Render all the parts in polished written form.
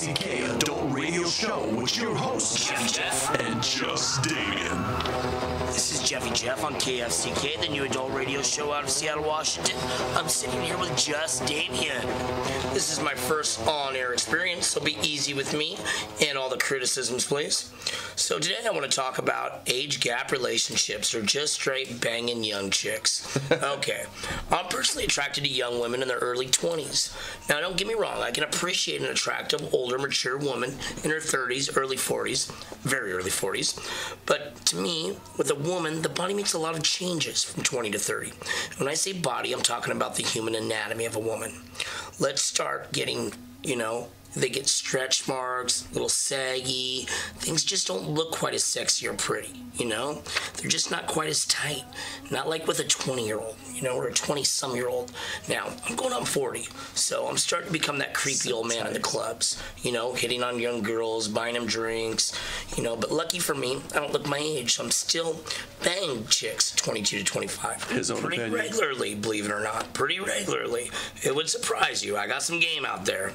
KFCK Adult Radio Show with your hosts, Jeff and Just Damien. This is Jeffy Jeff on KFCK, the new adult radio show out of Seattle, Washington. I'm sitting here with Just Damien. This is my first on-air experience, so be easy with me and all the criticisms, please. So today I want to talk about age gap relationships or just straight banging young chicks. Okay, I'm personally attracted to young women in their early 20s. Now, don't get me wrong, I can appreciate an attractive, older, mature woman in her 30s, early 40s, very early 40s. But to me, with a woman, the body makes a lot of changes from 20 to 30. When I say body, I'm talking about the human anatomy of a woman. Let's start getting, they get stretch marks, a little saggy. Things just don't look quite as sexy or pretty, They're just not quite as tight. Not like with a 20-year-old, or a 20-some-year-old. Now, I'm going on 40, so I'm starting to become that creepy old man in the clubs, hitting on young girls, buying them drinks, But lucky for me, I don't look my age, so I'm still banging chicks 22 to 25. Pretty regularly, believe it or not. Pretty regularly. It would surprise you. I got some game out there.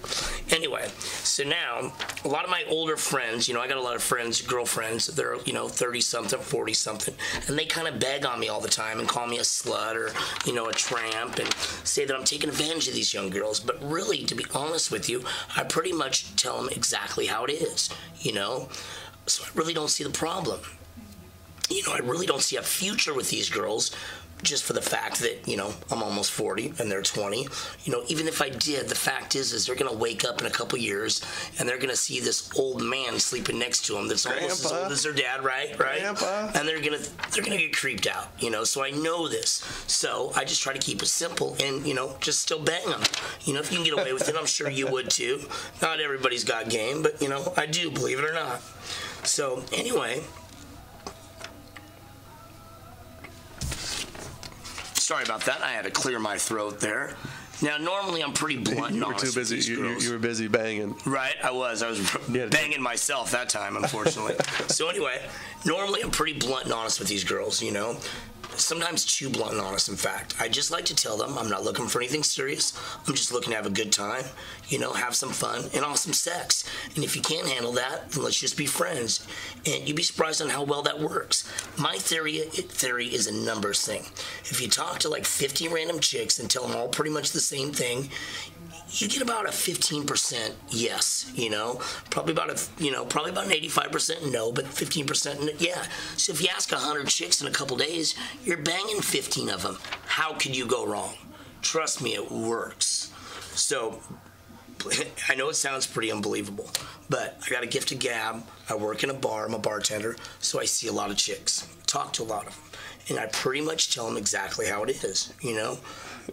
Anyway, so now, a lot of my older friends, I got a lot of friends, girlfriends, they're, 30-something, 40-something, and they kind of beg on me all the time and call me a slut or, a tramp and say that I'm taking advantage of these young girls. But really, to be honest with you, I pretty much tell them exactly how it is, So I really don't see the problem. I really don't see a future with these girls just for the fact that, I'm almost 40 and they're 20. Even if I did, the fact is they're going to wake up in a couple years and they're going to see this old man sleeping next to them that's almost as old as their dad, right? Grandpa. And they're going to get creeped out, so I know this. So I just try to keep it simple and, just still bang them. If you can get away with it, I'm sure you would too. Not everybody's got game, but, I do, believe it or not. So anyway, sorry about that. I had to clear my throat there. Now, normally I'm pretty blunt and honest. You were too busy. You were busy banging. Right, I was banging myself that time, unfortunately. So anyway, normally I'm pretty blunt and honest with these girls, Sometimes too blunt and honest, in fact. I just like to tell them I'm not looking for anything serious. I'm just looking to have a good time, have some fun and awesome sex. And if you can't handle that, then let's just be friends. And you'd be surprised on how well that works. My theory is a numbers thing. If you talk to like 50 random chicks and tell them all pretty much the same thing, you get about a 15% yes, probably about an 85% no, but 15% yeah. So if you ask 100 chicks in a couple days, you're banging 15 of them. How could you go wrong? Trust me, it works. So I know it sounds pretty unbelievable, but I got a gift of gab. I work in a bar. I'm a bartender, so I see a lot of chicks, talk to a lot of them, and I pretty much tell them exactly how it is,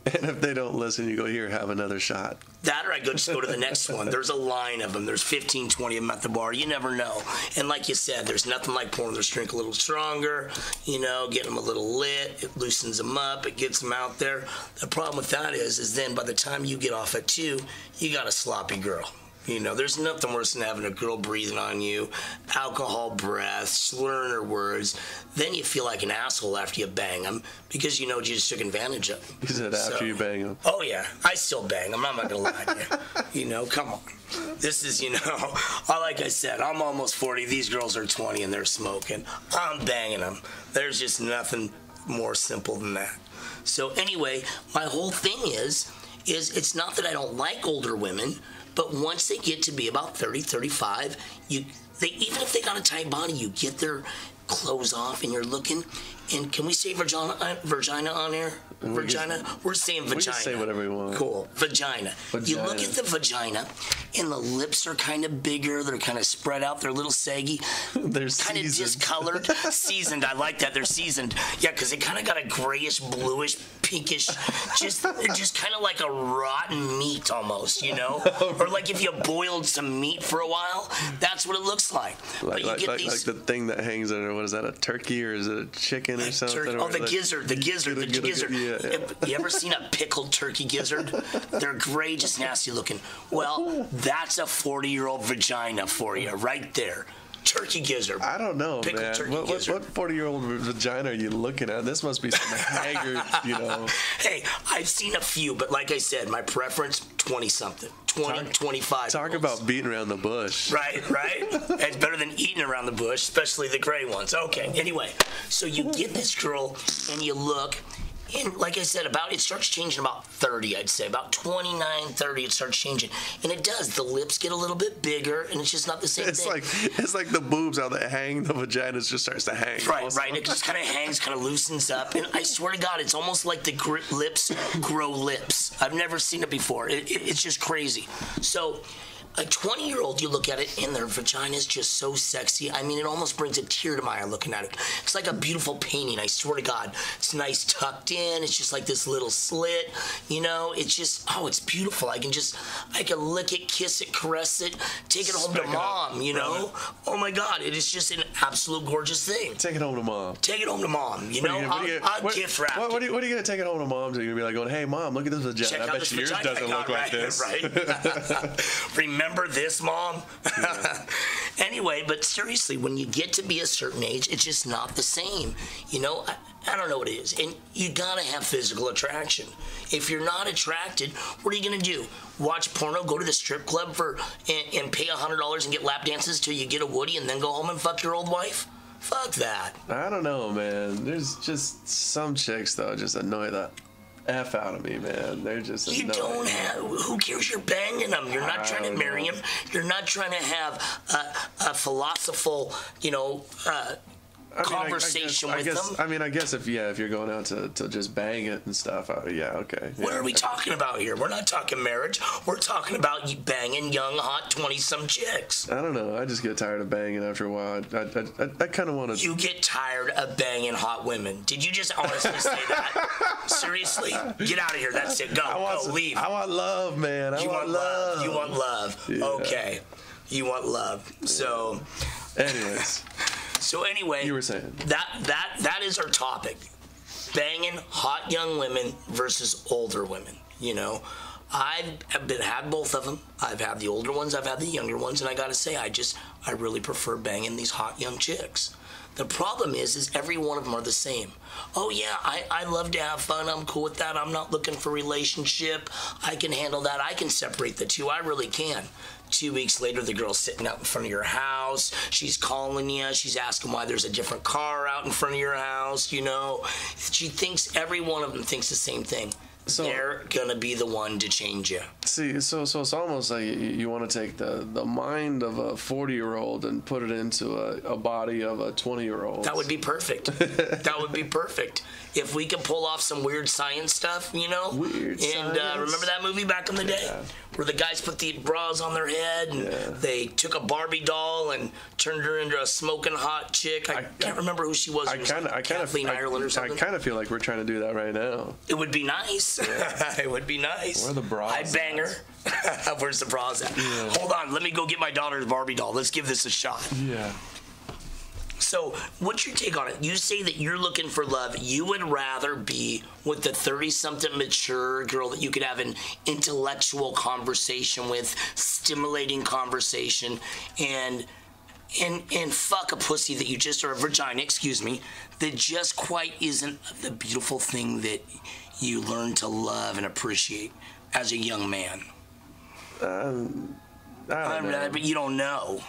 And if they don't listen, you go, here, have another shot. That or I just go to the next one. There's a line of them. There's 15, 20 of them at the bar. You never know. And like you said, there's nothing like pouring their drink a little stronger, getting them a little lit. It loosens them up. It gets them out there. The problem with that is then by the time you get off at 2, you got a sloppy girl. There's nothing worse than having a girl breathing on you, alcohol breath, slurring her words. Then you feel like an asshole after you bang them because you just took advantage of them. You said after you bang them. Oh, yeah. I still bang them. I'm not going to lie to you. Come on. This is, like I said, I'm almost 40. These girls are 20 and they're smoking. I'm banging them. There's just nothing more simple than that. So anyway, my whole thing is it's not that I don't like older women, but once they get to be about 30, 35, even if they got a tight body, you get their clothes off and you're looking. And can we say vagina on air? Vagina? We're saying vagina. We just say whatever we want. Cool. Vagina. You look at the vagina, and the lips are kind of bigger. They're kind of spread out. They're a little saggy. They're kind of discolored. Seasoned. I like that. They're seasoned. Yeah, because they kind of got a grayish, bluish, pinkish. They're just kind of like a rotten meat almost, Or like if you boiled some meat for a while, that's what it looks like. Like the thing that hangs under, what is that, a turkey or is it a chicken or something? Oh, the gizzard. Yeah. You ever seen a pickled turkey gizzard? They're gray, just nasty looking. Well, that's a 40-year-old vagina for you right there. Turkey gizzard. I don't know, Pickled man. turkey What gizzard. 40-year-old vagina are you looking at? This must be some haggard, you know. Hey, I've seen a few, but like I said, my preference, 20-something. 25. Talk about beating around the bush. Right. It's better than eating around the bush, especially the gray ones. Okay, anyway, so you get this girl and you look, and like I said, it starts changing about 30, I'd say. About 29, 30, it starts changing. And it does. The lips get a little bit bigger, and it's just not the same thing. It's like the boobs, how they hang, the vagina just starts to hang. Right. It just kind of hangs, kind of loosens up. And I swear to God, it's almost like the lips grow lips. I've never seen it before. It's just crazy. So a 20-year-old, you look at it, and their vagina is just so sexy. I mean, it almost brings a tear to my eye looking at it. It's like a beautiful painting, I swear to God. It's nice tucked in. It's just like this little slit, you know. It's just, it's beautiful. I can lick it, kiss it, caress it, take it home to mom, you know. Oh, my God, it is just an absolute gorgeous thing. Take it home to mom. Take it home to mom, you know. I'll gift wrap it. What are you going to take it home to mom to? You're going to be like, going, hey, mom, look at this vagina. Check I out bet this yours vagina doesn't look like this. Right. Remember this, Mom? Yeah. Anyway, but seriously, when you get to be a certain age, it's just not the same. You know, I don't know what it is. And you gotta have physical attraction. If you're not attracted, what are you gonna do? Watch porno, go to the strip club and pay $100 and get lap dances till you get a Woody and then go home and fuck your old wife? Fuck that. I don't know, man. There's just some chicks, though, just annoy the F out of me, man. They're just annoying. You don't have, who cares? You're banging them. You're not trying to marry him. You're not trying to have a philosophical, you know, conversation with them. I mean, I guess if you're going out to just bang it and stuff, yeah, okay. Yeah. What are we talking about here? We're not talking marriage. We're talking about you banging young, hot 20-some chicks. I don't know. I just get tired of banging after a while. I kind of want to. You get tired of banging hot women. Did you just honestly say that? Seriously? Get out of here. That's it. Go. Leave. I want love, man. I want love. You want love. Yeah. Okay. You want love. So. Anyways. So anyway, you were saying that is our topic: banging hot young women versus older women. You know, I've had both of them. I've had the older ones, I've had the younger ones, and I gotta say, I really prefer banging these hot young chicks. The problem is every one of them are the same. Oh yeah, I love to have fun. I'm cool with that. I'm not looking for a relationship. I can handle that. I can separate the two. I really can. 2 weeks later, the girl's sitting out in front of your house. She's calling you. She's asking why there's a different car out in front of your house, you know. She thinks, every one of them thinks the same thing. So they're going to be the one to change you. See, so it's almost like you want to take the mind of a 40-year-old and put it into a body of a 20-year-old. That would be perfect. That would be perfect. If we could pull off some weird science stuff, you know? Weird science. And remember that movie back in the day? Yeah. Where the guys put the bras on their head and they took a Barbie doll and turned her into a smoking hot chick. I can't remember who she was. Kathleen Ireland or something. I kind of feel like we're trying to do that right now. It would be nice. Yeah. It would be nice. Where are the bras? I'd bang her. Where's the bras at? Yeah. Hold on. Let me go get my daughter's Barbie doll. Let's give this a shot. Yeah. So, what's your take on it? You say that you're looking for love. You would rather be with the 30-something mature girl that you could have an intellectual conversation with, stimulating conversation, and fuck a pussy that you just, or a vagina, excuse me, that just quite isn't the beautiful thing that you learn to love and appreciate as a young man. I don't know. But you don't know.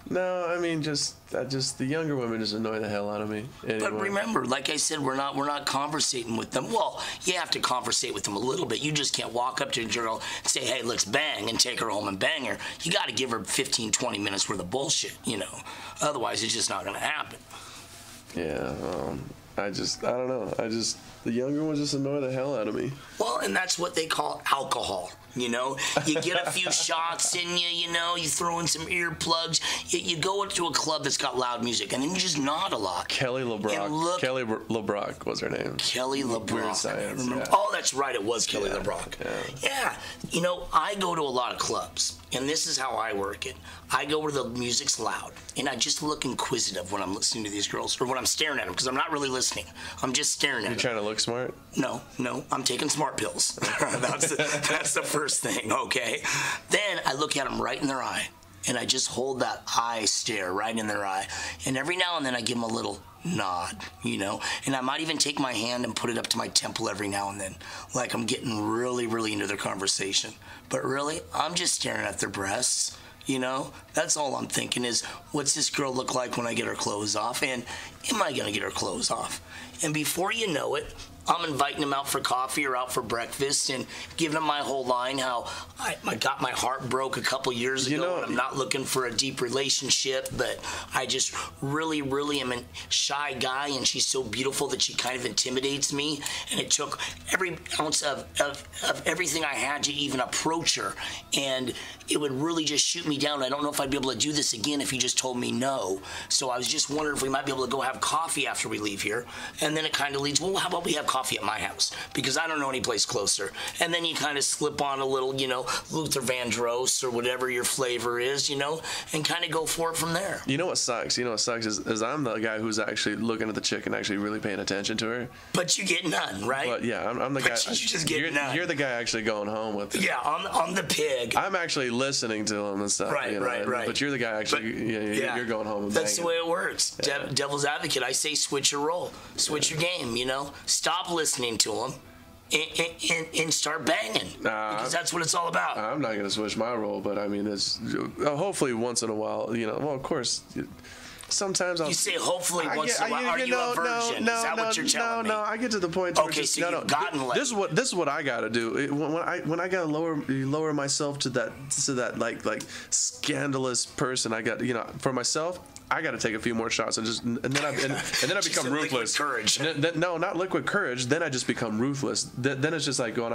No, I mean, just the younger women just annoy the hell out of me. Anymore. But remember, like I said, we're not conversating with them. Well, you have to conversate with them a little bit. You just can't walk up to a girl and say, hey, let's bang, and take her home and bang her. You got to give her 15, 20 minutes worth of bullshit, you know. Otherwise, it's just not going to happen. Yeah, I don't know. The younger ones just annoy the hell out of me. Well, and that's what they call alcohol. You know, you get a few shots in you, you know, you throw in some earplugs. You go into a club that's got loud music, and then you just nod a lot. Kelly LeBrock. Kelly LeBrock was her name. Kelly LeBrock. Weird Science. Yeah. Oh, that's right. It was Kelly LeBrock. Yeah. You know, I go to a lot of clubs, and this is how I work it. I go where the music's loud, and I just look inquisitive when I'm listening to these girls, or when I'm staring at them, because I'm not really listening. I'm just staring at them. You trying to look smart? No. I'm taking smart pills. That's the first thing, okay? Then I look at them right in their eye, and I just hold that eye stare right in their eye. And every now and then I give them a little nod, you know, and I might even take my hand and put it up to my temple every now and then, like I'm getting really, really into their conversation. But really, I'm just staring at their breasts. You know, that's all I'm thinking is, what's this girl look like when I get her clothes off? And am I going to get her clothes off? And before you know it, I'm inviting them out for coffee or out for breakfast and giving them my whole line, how I got my heart broke a couple years ago, and I'm not looking for a deep relationship, but I just really, really am a shy guy, and she's so beautiful that she kind of intimidates me, and it took every ounce of everything I had to even approach her, and it would really just shoot me down. I don't know if I'd be able to do this again if you just told me no. So I was just wondering if we might be able to go have coffee after we leave here, and then it kind of leads, well, how about we have coffee at my house, because I don't know any place closer. And then you kind of slip on a little, you know, Luther Vandross or whatever your flavor is, you know, and kind of go for it from there. You know what sucks? Is I'm the guy who's actually looking at the chick and actually really paying attention to her. But you get none, right? But yeah, I'm the guy. You just get none. You're the guy actually going home with it. Yeah, I'm the pig. I'm actually listening to him and stuff. Right, you know, right. But you're the guy actually. You're going home. And that's banging. the way it works. Yeah. Devil's advocate. I say switch your role, switch your game. You know, stop listening to him. And start banging, because that's what it's all about. I'm not going to switch my role, but I mean, it's hopefully once in a while, you know. Well, of course, sometimes I'll. You say hopefully once in a while. Are you a virgin? Is that what you're telling me? No, I get to the point. Okay, so you've gotten laid. This is what I got to do. When I got to lower myself to that like scandalous person, I got, you know, for myself. I got to take a few more shots and then I become ruthless. Liquid courage. No, not liquid courage. Then I just become ruthless. Then it's just like going.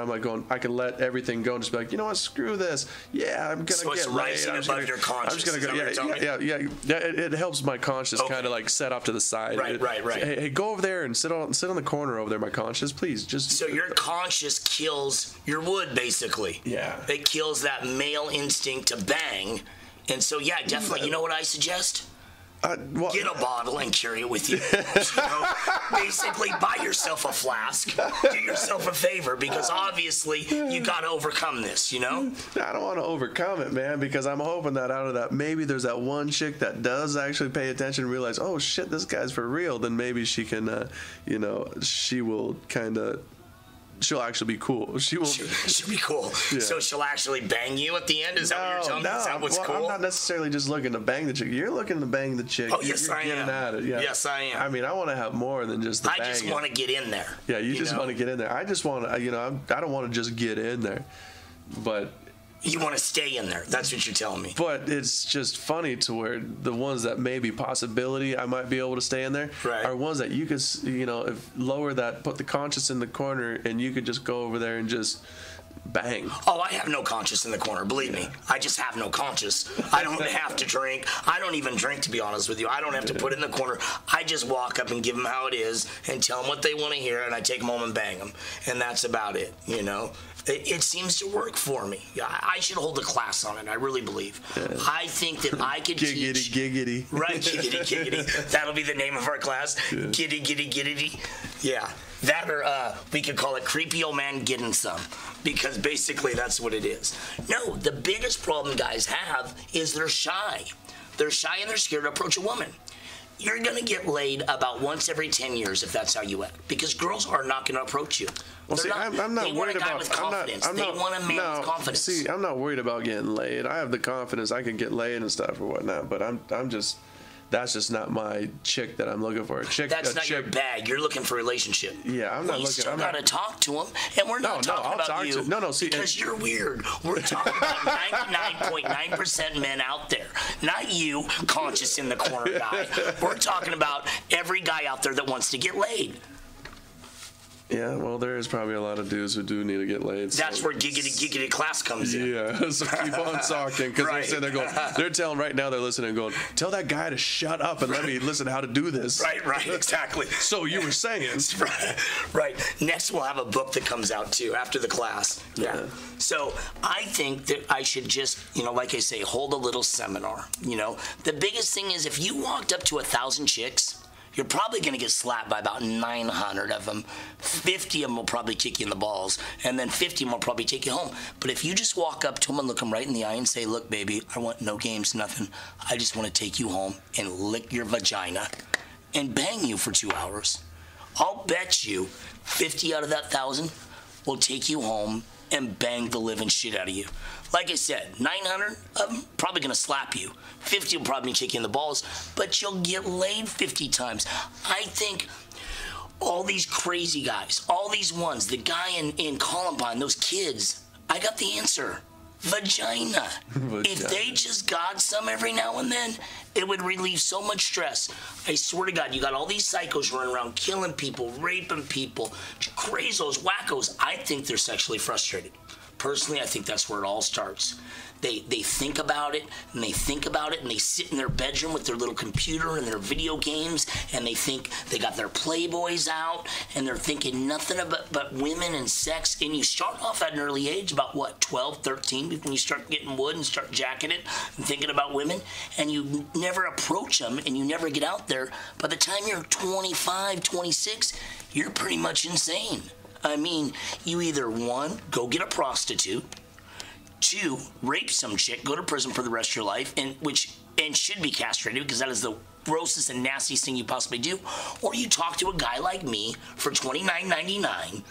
I can let everything go and just be like, you know what, screw this. Yeah, I'm gonna so get laid. I'm just gonna go. Yeah. It helps my conscience kind of like set off to the side. Right. Hey, go over there and sit on the corner over there, my conscience, please. Just. So your conscience kills your wood, basically. Yeah. It kills that male instinct to bang, and so yeah, definitely. You know what I suggest? Get a bottle and carry it with you. You know, basically, buy yourself a flask. Do yourself a favor, because obviously you got to overcome this. You know. I don't want to overcome it, man, because I'm hoping that out of that, maybe there's that one chick that does actually pay attention and realize, oh shit, this guy's for real. Then maybe she can, you know, she will kind of. She'll actually be cool. She'll be cool. Yeah. So she'll actually bang you at the end? Is that what you're telling me? Is that what's cool? I'm not necessarily just looking to bang the chick. You're looking to bang the chick. Oh, yes, I am. At it. Yeah. Yes, I am. I mean, I want to have more than just the banging. I just want to get in there. Yeah, you just want to get in there. I just want to, you know, I don't want to just get in there. But... You want to stay in there. That's what you're telling me. But it's just funny to where the ones that maybe possibility I might be able to stay in there are ones that you could, you know, put the conscience in the corner and you could just go over there and just bang. Oh, I have no conscience in the corner. Believe me. I just have no conscience. I don't have to drink. I don't even drink, to be honest with you. I don't have to put it in the corner. I just walk up and give them how it is and tell them what they want to hear, and I take them home and bang them. And that's about it, you know. It seems to work for me. I should hold a class on it. I really believe. I think that I could teach. Giggity. Right, giggity. That'll be the name of our class. Yeah. Giggity. Yeah. That, or we could call it creepy old man getting some, because basically that's what it is. No, the biggest problem guys have is they're shy. They're shy and they're scared to approach a woman. You're going to get laid about once every 10 years if that's how you act, because girls are not going to approach you. Well, see, I'm not worried about. With confidence. They want a man with confidence. See, I'm not worried about getting laid. I have the confidence I can get laid and stuff or whatnot. But I'm just. That's just not my chick that I'm looking for. That's not your bag. You're looking for a relationship. Yeah, I'm not looking. You still got to talk to them, and we're not talking about you. See, because you're weird. We're talking about 99.9% men out there, not you, conscious in the corner guy. We're talking about every guy out there that wants to get laid. Yeah, well, there is probably a lot of dudes who do need to get laid. That's where giggity class comes in. Yeah, so keep on talking, because they're sitting there going, they're telling right now, they're listening and going, tell that guy to shut up and let me listen to how to do this. Right, exactly. So you were saying. Right. Next we'll have a book that comes out too after the class. Yeah. So I think that I should just, you know, like I say, hold a little seminar. You know, the biggest thing is if you walked up to 1,000 chicks, you're probably going to get slapped by about 900 of them. 50 of them will probably kick you in the balls, and then 50 of them will probably take you home. But if you just walk up to them and look them right in the eye and say, look, baby, I want no games, nothing. I just want to take you home and lick your vagina and bang you for 2 hours. I'll bet you 50 out of that 1,000 will take you home and bang the living shit out of you. Like I said, 900 of them probably going to slap you. 50 will probably kick you in the balls, but you'll get laid 50 times. I think all these crazy guys, all these ones, the guy in Columbine, those kids, I got the answer. Vagina. If they just got some every now and then, it would relieve so much stress. I swear to God, you got all these psychos running around killing people, raping people, crazos, wackos. I think they're sexually frustrated. Personally, I think that's where it all starts. They think about it, and they think about it, and they sit in their bedroom with their little computer and their video games, and they think they got their Playboys out, and they're thinking nothing but women and sex. And you start off at an early age, about what, 12, 13, when you start getting wood and start jacking it and thinking about women, and you never approach them, and you never get out there. By the time you're 25, 26, you're pretty much insane. I mean, you either, one, go get a prostitute, two, rape some chick, go to prison for the rest of your life, and should be castrated because that is the grossest and nastiest thing you possibly do, or you talk to a guy like me for $29.99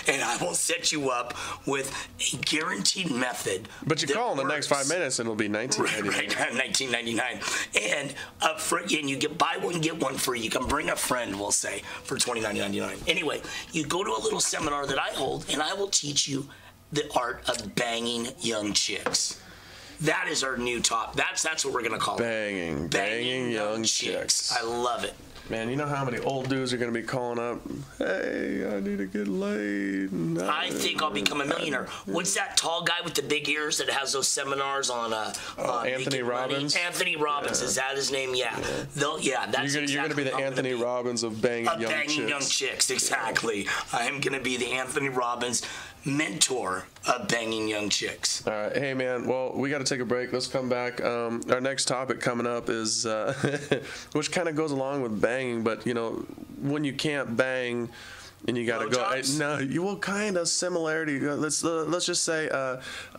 and I will set you up with a guaranteed method. But you call in the next 5 minutes and it'll be $19.99. Right, $19.99. And you get buy one, get one free. You can bring a friend, we'll say, for $29.99. Anyway, you go to a little seminar that I hold and I will teach you the art of banging young chicks. That is our new top. That's what we're gonna call it. Banging young chicks. I love it. Man, you know how many old dudes are gonna be calling up? Hey, I need to get laid. I think I'll become a millionaire. What's that tall guy with the big ears that has those seminars on? Anthony Robbins. Anthony Robbins, is that his name? Yeah. That's you're gonna be the Anthony Robbins of banging young chicks. Young chicks, exactly. I am gonna be the Anthony Robbins mentor of banging young chicks. All right, hey man. Well, we got to take a break. Let's come back. Our next topic coming up is, which kind of goes along with banging, but you know, when you can't bang. And you gotta go. No, you will kind of similarity. Let's just say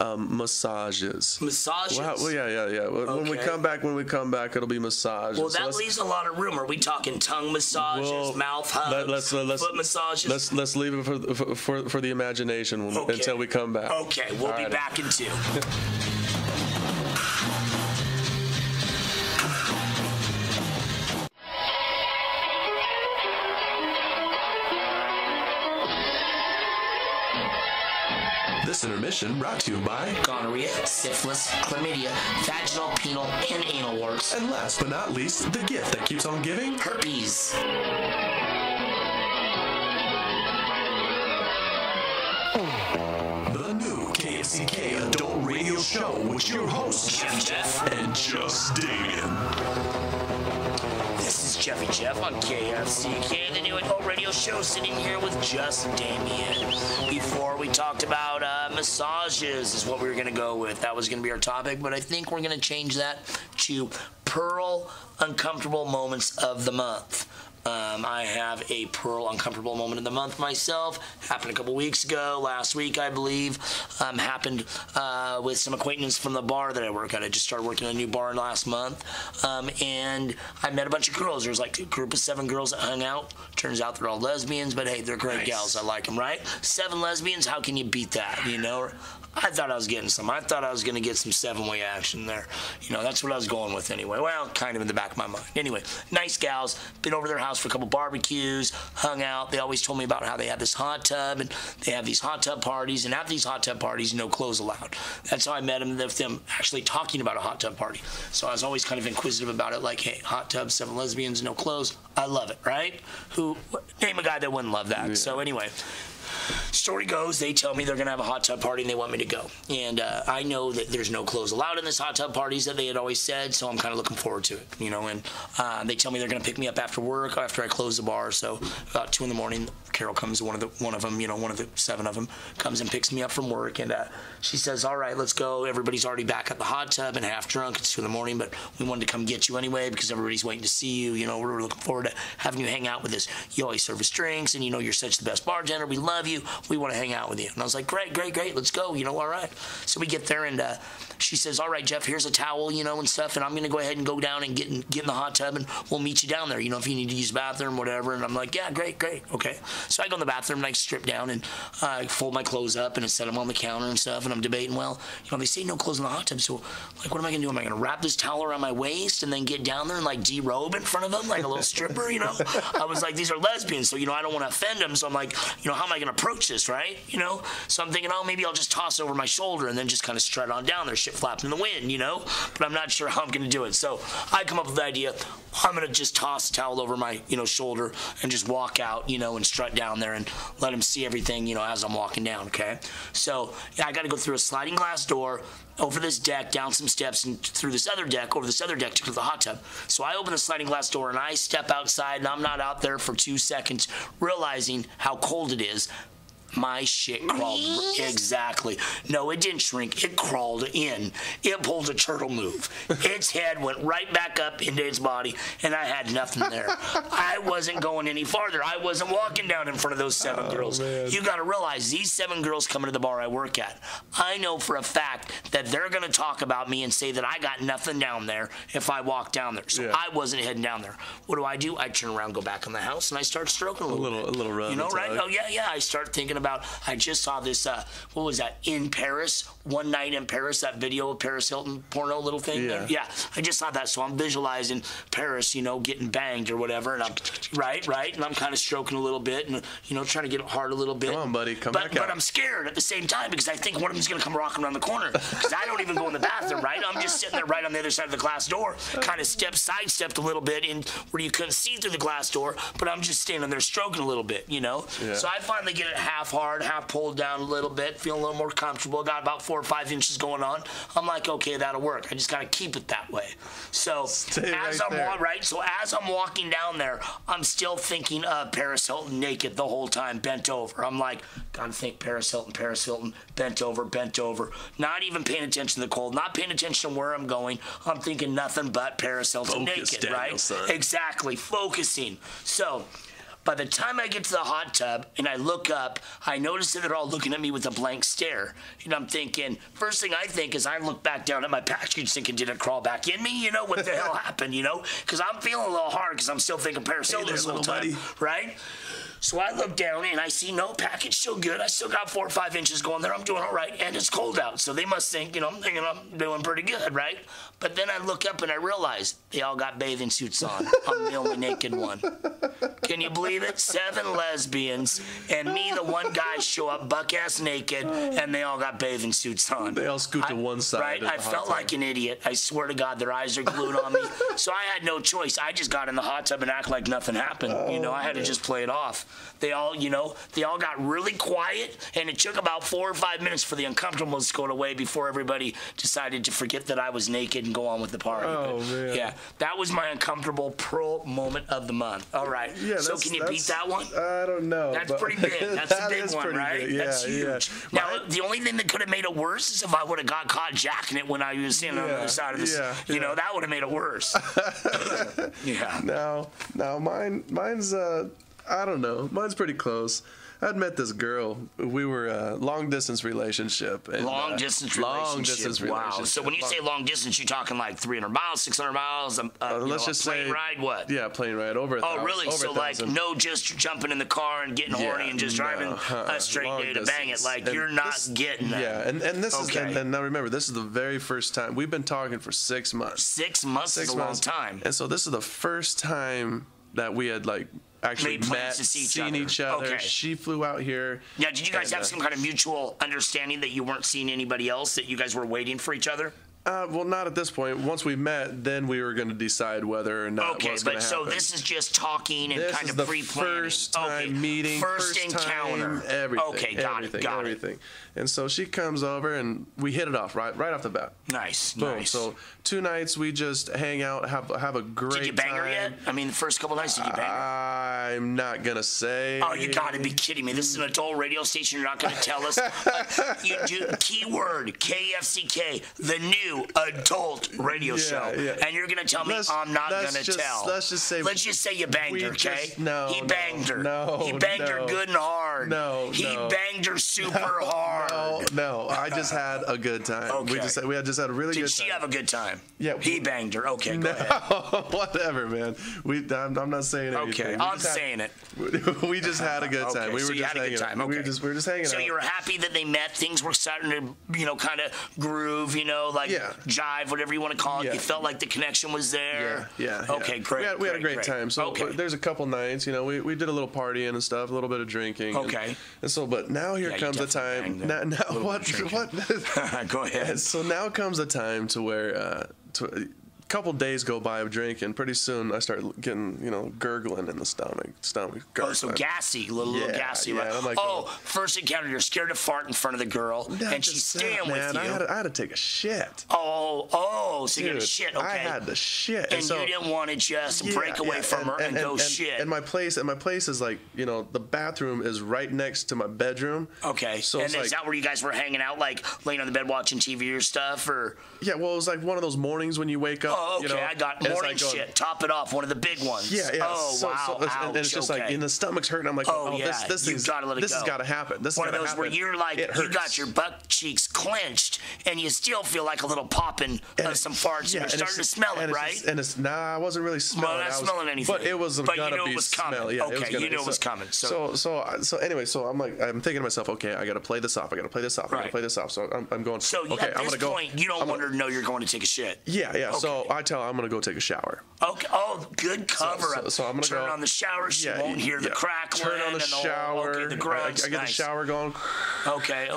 massages. Massages. Well, yeah. Okay. When we come back, it'll be massages. Well, that leaves a lot of room. Are we talking tongue massages, mouth hugs, foot massages? Let's leave it for the imagination until we come back. Okay, we'll be back in 2. This intermission brought to you by gonorrhea, syphilis, chlamydia, vaginal, penile, and anal warts. And last but not least, the gift that keeps on giving, herpes. The new KFCK Adult Radio Show with your hosts, Jeff and Just Damien. This is Jeffy Jeff on KFCK, the new adult radio show, sitting here with Just Damien. Before we talked about massages is what we were going to go with. That was going to be our topic, but I think we're going to change that to Pearl Uncomfortable Moments of the Month. I have a Pearl Uncomfortable Moment of the Month myself. Happened a couple weeks ago, last week I believe. Happened with some acquaintances from the bar that I work at. I just started working at a new bar last month. And I met a bunch of girls. There was like a group of 7 girls that hung out. Turns out they're all lesbians, but hey, they're great gals. I like them, right? 7 lesbians, how can you beat that, you know? I thought I was getting some. I thought I was going to get some 7-way action there. You know, that's what I was going with anyway. Well, kind of in the back of my mind. Anyway, nice gals. Been over their house for a couple barbecues, hung out. They always told me about how they had this hot tub, and they have these hot tub parties, and at these hot tub parties, no clothes allowed. That's how I met them, with them actually talking about a hot tub party. So I was always kind of inquisitive about it, like, hey, hot tub, 7 lesbians, no clothes. I love it, right? Name a guy that wouldn't love that. Yeah. So anyway. story goes, they tell me they're going to have a hot tub party and they want me to go. And I know that there's no clothes allowed in this hot tub parties that they had always said, so I'm kind of looking forward to it, you know. And they tell me they're going to pick me up after work, after I close the bar. So about 2 in the morning, Carol comes, one of them, you know, one of the 7 of them, comes and picks me up from work. And she says, all right, let's go. Everybody's already back at the hot tub and half drunk. It's 2 in the morning, but we wanted to come get you anyway because everybody's waiting to see you. You know, we're looking forward to having you hang out with us. You always serve us drinks, and, you know, you're such the best bartender. We love you. We want to hang out with you. And I was like, great, let's go. You know, all right. So we get there, and she says, all right, Jeff, here's a towel, you know, and stuff, and I'm going to go ahead and go down and get in the hot tub, and we'll meet you down there, you know, if you need to use the bathroom, whatever. And I'm like, yeah, great, okay. So I go in the bathroom, and I strip down, and I fold my clothes up, and I set them on the counter and stuff, and I'm debating, well, you know, they say no clothes in the hot tub, so, like, what am I going to do? Am I going to wrap this towel around my waist and then get down there and, like, derobe in front of them like a little stripper, you know? I was like, these are lesbians, so, you know, I don't want to offend them, so I'm like, you know, how am I going to approach this, right? You know? So I'm thinking, oh, maybe I'll just toss over my shoulder and then just kind of strut on down there, shit flapping in the wind, you know? But I'm not sure how I'm going to do it. So I come up with the idea, I'm going to just toss the towel over my, you know, shoulder and just walk out, you know, and strut down there and let them see everything, you know, as I'm walking down, okay? So, yeah, I got to go through a sliding glass door, over this deck, down some steps, and through this other deck, over this other deck to the hot tub. So I open the sliding glass door, and I step outside, and I'm not out there for 2 seconds, realizing how cold it is. My shit crawled. Exactly. No, it didn't shrink. It crawled in. It pulled a turtle move. Its head went right back up into its body, and I had nothing there. I wasn't going any farther. I wasn't walking down in front of those 7 girls. Man. You got to realize these 7 girls coming to the bar I work at, I know for a fact that they're going to talk about me and say that I got nothing down there if I walk down there. So I wasn't heading down there. What do? I turn around, go back in the house, and I start stroking a little rub. You know, right? Oh, yeah. I start thinking about, I just saw this, what was that, In Paris, One Night in Paris, that video of Paris Hilton porno little thing. Yeah, I just saw that, so I'm visualizing Paris, you know, getting banged or whatever, and I'm, right, and I'm kind of stroking a little bit and, you know, trying to get it hard a little bit. Come on, buddy, come back out. But I'm scared at the same time because I think one of them's going to come rocking around the corner because I don't even go in the bathroom, right? I'm just sitting there right on the other side of the glass door, kind of sidestepped a little bit in where you couldn't see through the glass door, but I'm just standing there stroking a little bit, you know? Yeah. So I finally get it half hard, half pulled down a little bit, feeling a little more comfortable, got about 4 or 5 inches going on. I'm like, okay, that'll work. I just got to keep it that way. So as I'm walking down there, I'm still thinking of Paris Hilton naked the whole time, bent over. I'm like, gotta think Paris Hilton, bent over. Not even paying attention to the cold, not paying attention to where I'm going. I'm thinking nothing but Paris Hilton naked, Daniel, right? Son. Exactly, focusing. So by the time I get to the hot tub and I look up, I notice that they're all looking at me with a blank stare. And I'm thinking, first thing I think is I look back down at my package thinking, did it crawl back in me? You know, what the hell happened, you know? Because I'm feeling a little hard because I'm still thinking Paris Hilton this whole time, buddy. Right? So I look down and I see no package, still good. I still got 4 or 5 inches going there. I'm doing all right, and it's cold out. So they must think, you know, I'm thinking I'm doing pretty good, right? But then I look up and I realize they all got bathing suits on. I'm the only naked one. Can you believe it? 7 lesbians and me, the one guy, show up buck-ass naked, and they all got bathing suits on. They all scoot to one side. Right? I felt like an idiot. I swear to God, their eyes are glued on me. So I had no choice. I just got in the hot tub and act like nothing happened. You know, I had to just play it off. They all got really quiet, and it took about 4 or 5 minutes for the uncomfortableness to go away before everybody decided to forget that I was naked and go on with the party. Oh, man. Yeah, that was my uncomfortable pearl moment of the month. All right. Yeah, so can you beat that one? I don't know. That's pretty big. That's a big one, right? Yeah, that's huge. Yeah. Now, the only thing that could have made it worse is if I would have got caught jacking it when I was standing on the other side of this. You know, that would have made it worse. Now mine's I don't know. Mine's pretty close. I'd met this girl. We were a long-distance relationship. Long-distance relationship. Wow. So when you say long-distance, you're talking like 300 miles, 600 miles, let's just plane ride, what? Yeah, plane ride, over 1,000. Oh, really? So like no just jumping in the car and getting horny and just driving a straight day to bang it. Like you're not getting that. Yeah, and this is, and now remember, this is the very first time. We've been talking for 6 months. 6 months is a long time. And so this is the first time that we had like actually met, seen each other. Okay. She flew out here. Yeah, did you guys have some kind of mutual understanding that you weren't seeing anybody else, that you guys were waiting for each other? Well, not at this point. Once we met, then we were going to decide whether or not Okay, what's going but to so happen. this is just talking and This kind is of the pre-planning. first time meeting, first encounter. time, everything. Okay, got it. Everything. And so she comes over and we hit it off right off the bat. Nice, Boom. nice. So 2 nights we just hang out, have a great time. Did you bang her yet? I mean, the first couple nights, did you bang her? I'm not gonna say. Oh, you gotta be kidding me. This is an adult radio station. You're not gonna tell us. You do, keyword, KFCK, the new adult radio show. Yeah. And you're gonna tell me I'm not gonna tell. Let's just say you banged her, okay? He banged her. He banged her good and hard. He banged her super hard. No. I just had a good time. Okay. We just had a really good time. Did she have a good time? Yeah. He banged her. Okay, go ahead. Whatever, man. I'm not saying anything. Okay, I'm saying it. We just had a good time. Okay, We so were you just had a good hanging time. out. Okay. We were just hanging out. So you were happy that they met. Things were starting to, kind of groove, jive, whatever you want to call it. Yeah. You felt like the connection was there. Yeah. Okay, great. We had a great time. So there's a couple nights, we did a little partying and stuff, a little bit of drinking. Okay. And so, but now here comes the time. Now what? Go ahead. So now comes the time to where a couple days go by of drinking. Pretty soon I start getting, gurgling in the stomach. Oh, so gassy, a little gassy. Right? I'm like, first encounter, you're scared to fart in front of the girl, and she's staying with you. I had to take a shit. So you got to shit. Okay. I had to shit. And you didn't want to just break away from her and go shit. And my place is like, the bathroom is right next to my bedroom. Okay. So and is that where you guys were hanging out, like laying on the bed watching TV or stuff, or? Yeah, well, it was like one of those mornings when you wake up. Oh, okay. I got morning shit. Top it off. One of the big ones. Yeah. Oh, wow. Ouch. And it's just like, and the stomach's hurting. I'm like, this has got to happen. This is one of those where you're like, you got your butt cheeks clenched, and you still feel like a little popping of some farts, and you're starting to smell it, right? I wasn't really smelling. Well, not smelling anything. But it was gonna be smelly. Yeah, okay, you knew it was coming. So anyway, I'm thinking to myself, okay, I got to play this off. I got to play this off. So I'm going. So okay, at this point, you don't want her to know you're going to take a shit. Yeah. Okay. So I tell her I'm going to go take a shower. Okay. Oh, good cover up. So I'm going to turn on the shower. She won't hear the crackling. Turn on the shower. The grunts. I get the shower going. Okay.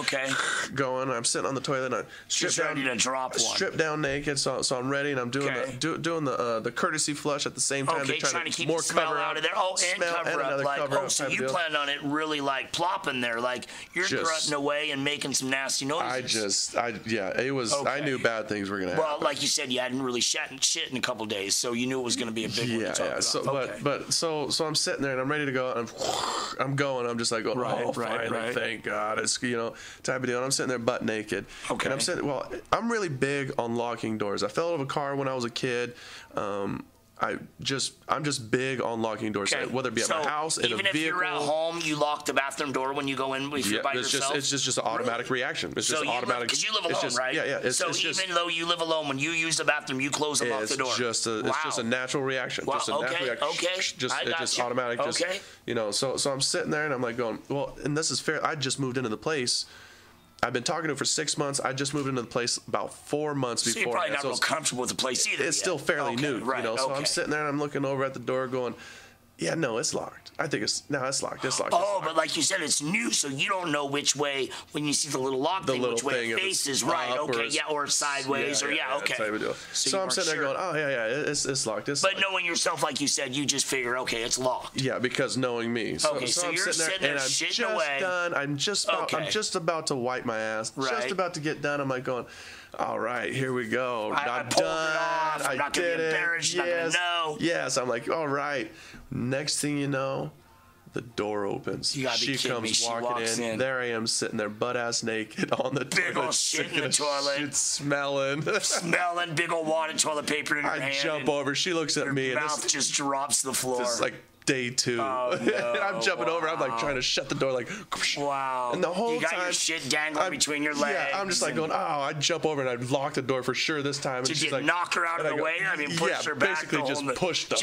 Going. I'm sitting on the toilet and I ready to drop one. Strip down naked. So I'm ready and I'm doing the courtesy flush at the same time. Okay, trying to keep the smell out of there. Oh, and cover up. Like, so you planned on it really like plopping there, like you're grunting away and making some nasty noises. It was. Okay. I knew bad things were gonna happen. Well, like you said, you hadn't really shit in a couple days, so you knew it was gonna be a big one. Yeah. So so I'm sitting there and I'm ready to go. And I'm going. I'm just like, finally, thank God. It's type of deal. And I'm sitting there butt naked. Okay. And I'm sitting. Well, I'm really big on locking doors. I fell out of a car when I was a kid. I'm just big on locking doors, whether it be at my house, in a vehicle. Even if you're at home, you lock the bathroom door when you go in if you're by yourself? It's just an automatic reaction. It's just automatic. Because you live alone, right? Yeah. Even though you live alone, when you use the bathroom, you close and lock the door. It's just a natural reaction. Wow. Just a natural reaction. Okay. It's just automatic. Okay. So I'm sitting there and I'm like going, well, and this is fair. I just moved into the place. I've been talking to her for 6 months. I just moved into the place about 4 months before. So you're probably not real comfortable with the place either. It's still fairly new, So I'm sitting there and I'm looking over at the door going, yeah, no, it's locked. I think it's locked. It's locked. But like you said, it's new, so you don't know which way, when you see the little lock thing, which way it faces, right? Okay, or sideways, okay. So I'm sitting there going, it's locked. But knowing yourself, like you said, you just figure, okay, it's locked. Yeah, because knowing me. So you're sitting there shitting away. I'm just about to wipe my ass. Just about to get done. I'm like going, all right, here we go. I'm done. I'm not going to be embarrassed. I'm not going to know. Yes, I'm like, all right. Next thing you know, the door opens. You gotta be kidding me. She walks in. There I am sitting there butt ass naked on the toilet. Big old shit in the toilet. Shit smelling. Big old wad of toilet paper in her hand. I jump over. She looks at me. Her mouth just drops to the floor. This is like day 2. Oh, no. And I'm jumping over. I'm like trying to shut the door like. Wow. And the whole you got time, your shit dangling between your legs. Yeah, I'm just like going, I jump over and I lock the door for sure this time. Did you knock her out of the way? I mean, push her back. Basically just push the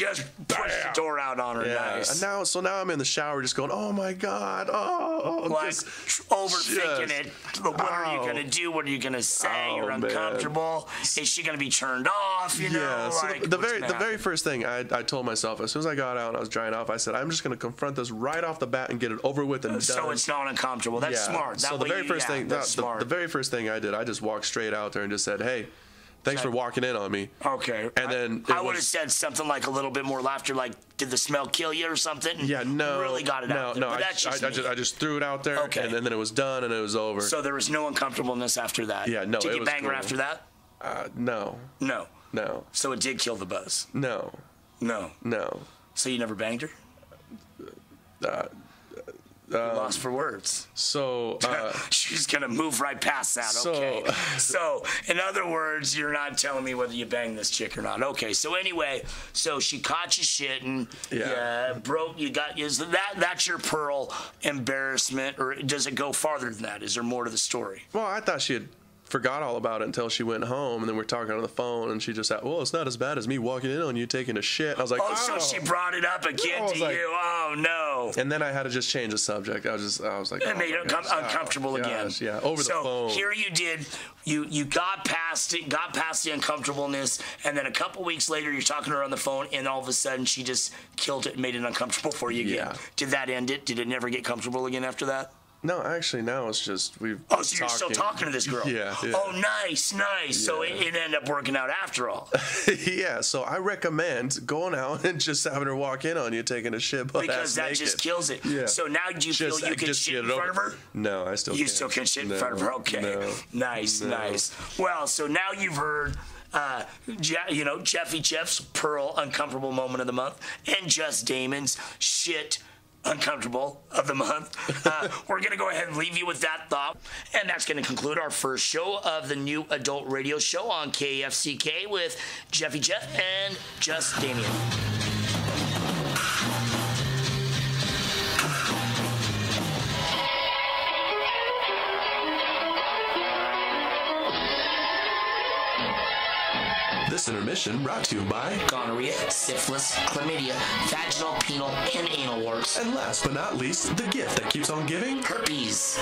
door out on her. Yeah. Nice. And now I'm in the shower just going, oh my God. Overthinking it. What are you going to do? What are you going to say? You're uncomfortable. Is she going to be turned off? Yeah. So the very first thing I told myself, as soon as I got out and I was drying off, I said, I'm just going to confront this right off the bat and get it over with and done. So it's not uncomfortable. That's smart. So the very first thing I did, I just walked straight out there and just said, hey, Thanks for walking in on me. Okay. And then I would have said something like a little bit more laughter, like, did the smell kill you or something? Yeah, no. Really got it out there. No, But that's just me. I just threw it out there, Okay. and then it was done, and it was over. So there was no uncomfortableness after that? Yeah, no, Did it you was bang her cool. after that? No. No. No. So it did kill the buzz? No. No. No. So you never banged her? You lost for words. So, She's going to move right past that, okay? So, in other words, you're not telling me whether you banged this chick or not. Okay, so anyway, so she caught you shitting. Yeah. Broke, that's your Pearl embarrassment, or does it go farther than that? Is there more to the story? well, I thought she had forgot all about it until she went home, and then we're talking on the phone, and she just said, well, it's not as bad as me walking in on you taking a shit. I was like, Oh, so she brought it up again to like- you. Oh, no. And then I had to just change the subject. I was like, It made it uncomfortable again. Gosh, yeah, over the phone. So here you did, you got past it, got past the uncomfortableness, and then a couple weeks later you're talking to her on the phone, and all of a sudden she just killed it and made it uncomfortable for you again. Yeah. Did that end it? Did it never get comfortable again after that? No, actually, now it's just we've. Oh, so you're still talking to this girl? Yeah. Oh, nice. So it ended up working out after all. Yeah, so I recommend going out and just having her walk in on you taking a shit butt Because ass that naked. just kills it. Yeah. So now do you feel you can just shit get in it front of over. her? No, I still You can't. still can shit in No, front of her? Okay. no, Nice. Well, so now you've heard, Jeffy Jeff's Pearl Uncomfortable Moment of the Month and Just Damon's Shit Uncomfortable of the Month. We're going to go ahead and leave you with that thought. And that's going to conclude our first show of the new adult radio show on KFCK with Jeffy Jeff and Just Damien. This intermission brought to you by Gonorrhea, syphilis, chlamydia, vaginal, penile, and anal warts. And last but not least, the gift that keeps on giving. Herpes.